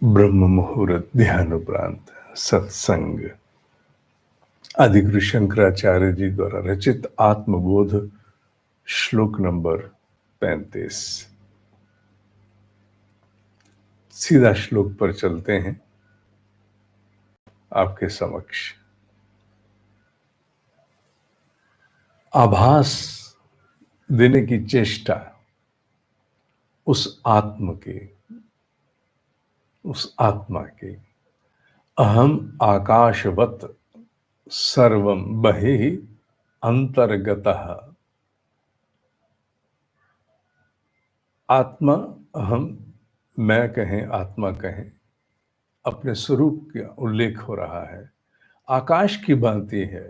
ब्रह्म मुहूर्त ध्यानोपरांत सत्संग आदिगुरु शंकराचार्य जी द्वारा रचित आत्मबोध श्लोक नंबर 35। सीधा श्लोक पर चलते हैं आपके समक्ष। आभास देने की चेष्टा उस आत्मा की अहम आकाशवत सर्वम बहि अंतर्गतः। आत्मा अहम, मैं कहें आत्मा कहें, अपने स्वरूप का उल्लेख हो रहा है। आकाश की भांति है,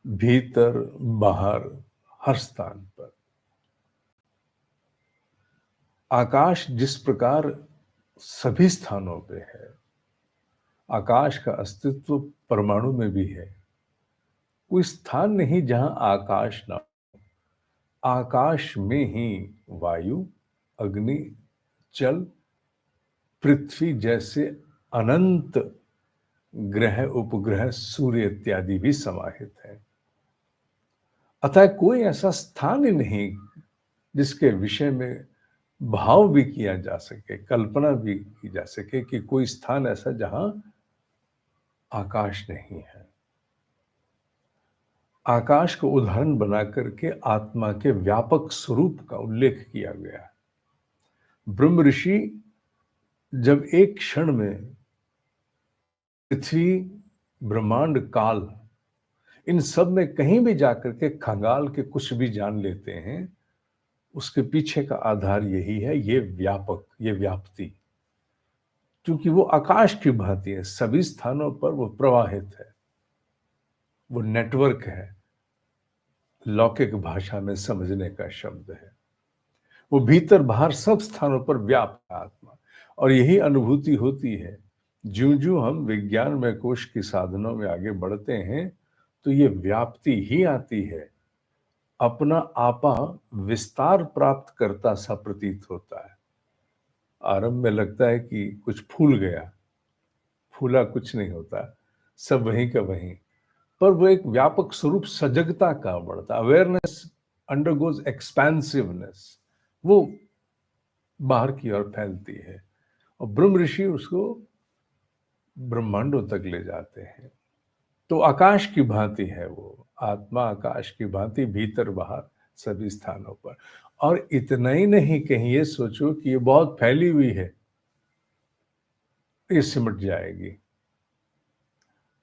भीतर बाहर हर स्थान पर। आकाश जिस प्रकार सभी स्थानों पे है, आकाश का अस्तित्व परमाणु में भी है। कोई स्थान नहीं जहां आकाश ना हो। आकाश में ही वायु, अग्नि, जल, पृथ्वी जैसे अनंत ग्रह, उपग्रह, सूर्य इत्यादि भी समाहित है। अतः कोई ऐसा स्थान ही नहीं जिसके विषय में भाव भी किया जा सके, कल्पना भी की जा सके कि कोई स्थान ऐसा जहां आकाश नहीं है। आकाश को उदाहरण बना करके आत्मा के व्यापक स्वरूप का उल्लेख किया गया। ब्रह्म ऋषि जब एक क्षण में पृथ्वी, ब्रह्मांड, काल, इन सब में कहीं भी जाकर के खंगाल के कुछ भी जान लेते हैं, उसके पीछे का आधार यही है, ये व्यापक, ये व्याप्ति। क्योंकि वो आकाश की भांति है, सभी स्थानों पर वो प्रवाहित है, वो नेटवर्क है। लौकिक भाषा में समझने का शब्द है। वो भीतर बाहर सब स्थानों पर व्याप्त आत्मा। और यही अनुभूति होती है ज्यों ज्यों हम विज्ञान में कोश की साधनों में आगे बढ़ते हैं, तो ये व्याप्ति ही आती है। अपना आपा विस्तार प्राप्त करता सा प्रतीत होता है। आरंभ में लगता है कि कुछ फूल गया, फूला कुछ नहीं होता, सब वहीं का वहीं। पर वो एक व्यापक स्वरूप सजगता का बढ़ता, अवेयरनेस अंडरगोज एक्सपेंसिवनेस, वो बाहर की ओर फैलती है। और ब्रह्म ऋषि उसको ब्रह्मांडों तक ले जाते हैं। तो आकाश की भांति है वो आत्मा, आकाश की भांति भीतर बाहर सभी स्थानों पर। और इतना ही नहीं, कहीं ये सोचो कि ये बहुत फैली हुई है, ये सिमट जाएगी।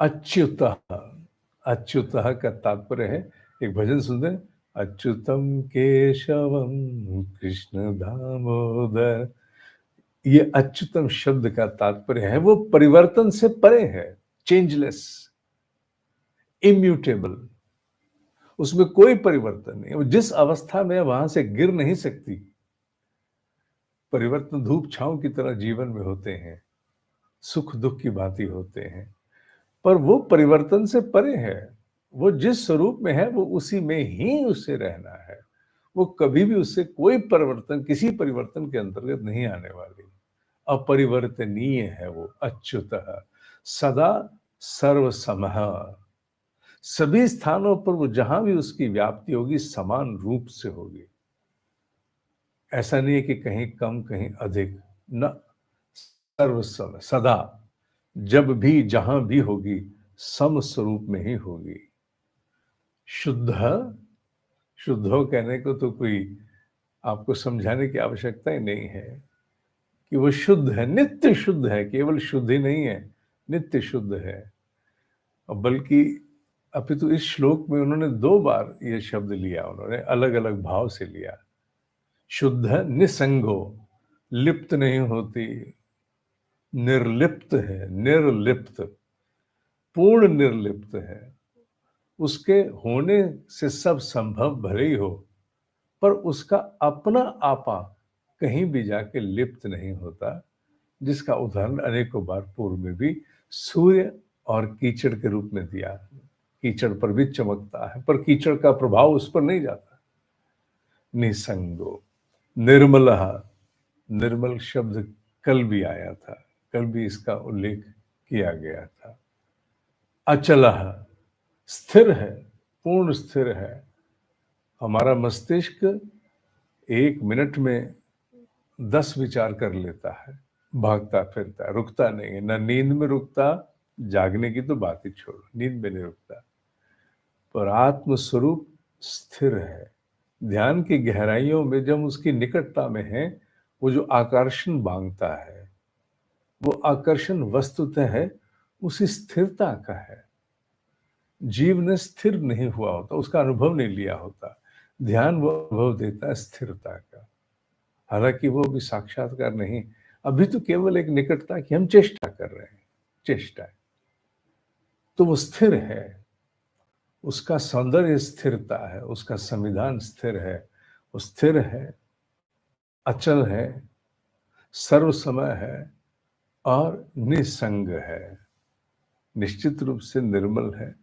अच्युतः, अच्युतः का तात्पर्य है, एक भजन सुनते हैं, अच्युतम केशवम कृष्ण दामोदर। ये अच्युतम शब्द का तात्पर्य है वो परिवर्तन से परे है, चेंजलेस, इम्यूटेबल। उसमें कोई परिवर्तन नहीं, वो जिस अवस्था में वहां से गिर नहीं सकती। परिवर्तन धूप छांव की तरह जीवन में होते हैं, सुख दुख की भांति होते हैं, पर वो परिवर्तन से परे है। वो जिस स्वरूप में है वो उसी में ही उसे रहना है। वो कभी भी उससे कोई परिवर्तन, किसी परिवर्तन के अंतर्गत नहीं आने वाली। अपरिवर्तनीय है वो अच्युतः, सदा सर्वसमः। सभी स्थानों पर वो जहां भी उसकी व्याप्ति होगी समान रूप से होगी। ऐसा नहीं है कि कहीं कम कहीं अधिक, न, सर्वसम, सदा, जब भी जहां भी होगी सम स्वरूप में ही होगी। शुद्ध, शुद्धो कहने को तो कोई आपको समझाने की आवश्यकता ही नहीं है कि वो शुद्ध है, नित्य शुद्ध है। केवल शुद्ध ही नहीं है, नित्य शुद्ध है। और बल्कि अपितु इस श्लोक में उन्होंने 2 बार ये शब्द लिया, उन्होंने अलग अलग भाव से लिया। शुद्ध निसंगो, लिप्त नहीं होती, निर्लिप्त है, निर्लिप्त, पूर्ण निर्लिप्त है। उसके होने से सब संभव भले ही हो, पर उसका अपना आपा कहीं भी जाके लिप्त नहीं होता। जिसका उदाहरण अनेकों बार पूर्व में भी सूर्य और कीचड़ के रूप में दिया। कीचड़ पर भी चमकता है, पर कीचड़ का प्रभाव उस पर नहीं जाता। निसंगो, निर्मलः, निर्मल शब्द कल भी आया था, कल भी इसका उल्लेख किया गया था। अचलः, स्थिर है, पूर्ण स्थिर है। हमारा मस्तिष्क 1 मिनट में 10 विचार कर लेता है, भागता फिरता, रुकता नहीं है, ना नींद में रुकता, जागने की तो बात ही छोड़ो, नींद में नहीं रुकता। पर आत्म स्वरूप स्थिर है। ध्यान की गहराइयों में जब उसकी निकटता में है, वो जो आकर्षण मांगता है, वो आकर्षण वस्तुतः है उसी स्थिरता का है। जीव ने स्थिर नहीं हुआ होता, उसका अनुभव नहीं लिया होता। ध्यान वो अनुभव देता है स्थिरता का। हालांकि वो भी साक्षात्कार नहीं, अभी तो केवल एक निकटता की हम चेष्टा कर रहे हैं, चेष्टा है। तो वो स्थिर है, उसका सौंदर्य स्थिरता है, उसका संविधान स्थिर है, वो स्थिर है, अचल है, सर्व समय है और निसंग है। निश्चित रूप से निर्मल है,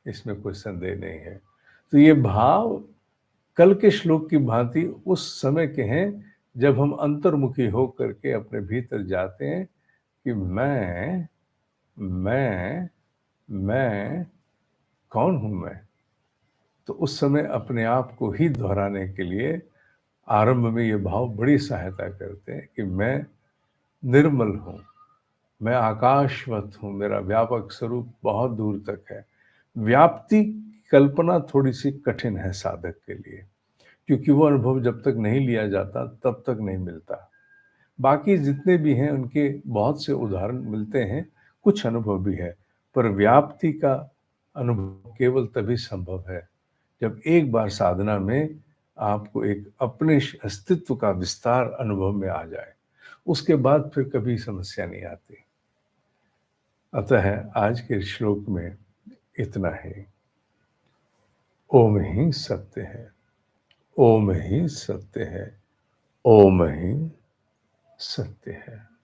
इसमें कोई संदेह नहीं है। तो ये भाव कल के श्लोक की भांति उस समय के हैं जब हम अंतर्मुखी होकर के अपने भीतर जाते हैं कि मैं कौन हूं मैं। तो उस समय अपने आप को ही दोहराने के लिए आरंभ में ये भाव बड़ी सहायता करते हैं कि मैं निर्मल हूं, मैं आकाशवत हूं, मेरा व्यापक स्वरूप बहुत दूर तक है। व्याप्ति कल्पना थोड़ी सी कठिन है साधक के लिए, क्योंकि वो अनुभव जब तक नहीं लिया जाता तब तक नहीं मिलता। बाकी जितने भी हैं उनके बहुत से उदाहरण मिलते हैं, कुछ अनुभव भी है, पर व्याप्ति का अनुभव केवल तभी संभव है जब एक बार साधना में आपको एक अपने अस्तित्व का विस्तार अनुभव में आ जाए। उसके बाद फिर कभी समस्या नहीं आती। अतः आज के श्लोक में इतना ही। ओम ही सत्य है, ओम ही सत्य है, ओम ही सत्य है।